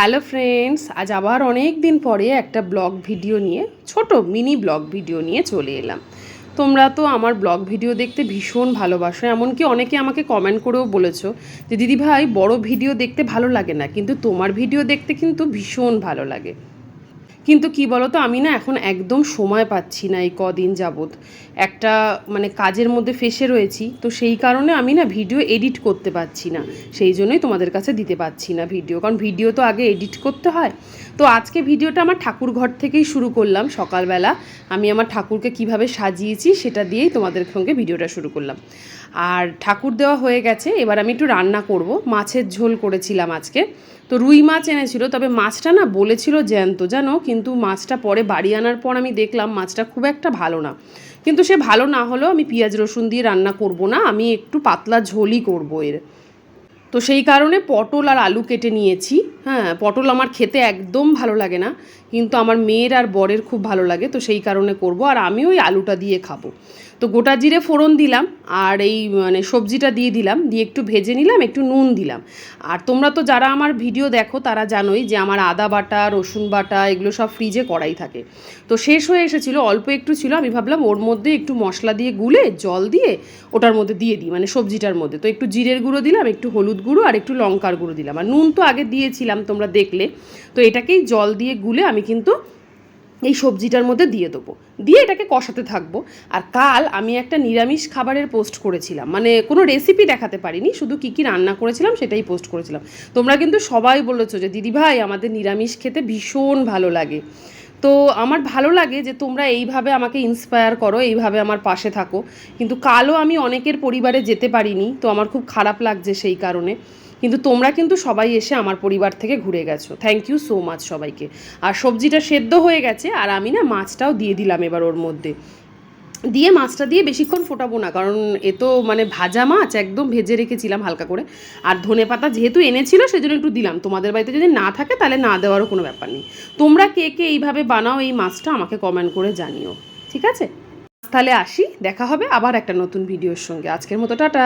Hello friends, আজ আবার অনেক দিন পরে একটা ব্লগ ভিডিও নিয়ে ছোট মিনি ব্লগ ভিডিও নিয়ে চলে এলাম। তোমরা তো আমার ব্লগ ভিডিও দেখতে ভীষণ ভালোবাসো, এমনকি অনেকে আমাকে কমেন্ট করেও বলেছো যে দিদি ভাই বড় ভিডিও দেখতে ভালো লাগে না, কিন্তু তোমার ভিডিও দেখতে কিন্তু ভীষণ ভালো লাগে। কিন্তু কি বলো তো, আমি না এখন একদম সময় পাচ্ছি না। এই কদিন যাবৎ একটা কাজের মধ্যে ফেসে রয়েছি, তো সেই কারণে আমি না ভিডিও এডিট করতে পারছি না। সেই জন্যই তোমাদের কাছে দিতে পারছি না ভিডিও, কারণ ভিডিও তো আগে এডিট করতে হয়। তো আজকে ভিডিওটা আমার ঠাকুর ঘর থেকেই শুরু করলাম। সকালবেলা আমি আমার ঠাকুরকে কিভাবে সাজিয়েছি সেটা দিয়েই তোমাদের সঙ্গে ভিডিওটা শুরু করলাম। আর ঠাকুর দেওয়া হয়ে গেছে, এবার আমি একটু রান্না করব। মাছের ঝোল করেছিলাম আজকে, তো রুই মাছ এনেছিল, তবে মাছটা না বলেছিল জ্যান্ত জানো, কিন্তু মাছটা পরে বাড়ি আনার পর আমি দেখলাম মাছটা খুব একটা ভালো না। কিন্তু সে ভালো না হলেও আমি পেঁয়াজ রসুন দিয়ে রান্না করব না, আমি একটু পাতলা ঝোলই করবো এর। তো সেই কারণে পটল আর আলু কেটে নিয়েছি। হ্যাঁ, পটল আমার খেতে একদম ভালো লাগে না, কিন্তু আমার মেয়ের আর বরের খুব ভালো লাগে, তো সেই কারণে করব। আর আমি ওই আলুটা দিয়ে খাবো। তো গোটা জিরে ফোড়ন দিলাম, আর এই সবজিটা দিয়ে দিলাম, দিয়ে একটু ভেজে নিলাম, একটু নুন দিলাম। আর তোমরা তো যারা আমার ভিডিও দেখো তারা জানোই যে আমার আদা বাটা, রসুন বাটা এগুলো সব ফ্রিজে করাই থাকে। তো শেষ হয়ে এসেছিলো, অল্প একটু ছিল, আমি ভাবলাম ওর মধ্যে একটু মশলা দিয়ে গুলে জল দিয়ে ওটার মধ্যে দিয়ে দিই, সবজিটার মধ্যে। তো একটু জিরের গুঁড়ো দিলাম, একটু হলুদ গুঁড়ো আর একটু লঙ্কার গুঁড়ো দিলাম, আর নুন তো আগে দিয়েছিলাম তোমরা দেখলে। তো এটাকেই জল দিয়ে গুলে আমি কিন্তু এই সবজিটার মধ্যে দিয়ে দেবো, দিয়ে এটাকে কষাতে থাকবো। আর কাল আমি একটা নিরামিষ খাবারের পোস্ট করেছিলাম, কোনো রেসিপি দেখাতে পারিনি, শুধু কী কী রান্না করেছিলাম সেটাই পোস্ট করেছিলাম। তোমরা কিন্তু সবাই বলেছো যে দিদিভাই আমাদের নিরামিষ খেতে ভীষণ ভালো লাগে। তো আমার ভালো লাগে যে তোমরা এইভাবে আমাকে ইন্সপায়ার করো, এইভাবে আমার পাশে থাকো। কিন্তু কালও আমি অনেকের পরিবারে যেতে পারিনি, তো আমার খুব খারাপ লাগছে সেই কারণে। কিন্তু তোমরা কিন্তু সবাই এসে আমার পরিবার থেকে ঘুরে গেছো, থ্যাংক ইউ সো মাচ সবাইকে। আর সবজিটা সেদ্ধ হয়ে গেছে, আর আমি না মাছটাও দিয়ে দিলাম এবার ওর মধ্যে। দিয়ে মাছটা দিয়ে বেশিক্ষণ ফোটাবো না, কারণ এ তো ভাজা মাছ, একদম ভেজে রেখেছিলাম হালকা করে। আর ধনেপাতা যেহেতু এনেছিল সেজন্য একটু দিলাম, তোমাদের বাড়িতে যদি না থাকে তাহলে না দেওয়ারও কোনো ব্যাপার নেই। তোমরা কে কে এইভাবে বানাও এই মাছটা আমাকে কমেন্ট করে জানিও, ঠিক আছে? তাহলে আসি, দেখা হবে আবার একটা নতুন ভিডিওর সঙ্গে। আজকের মতো টাটা।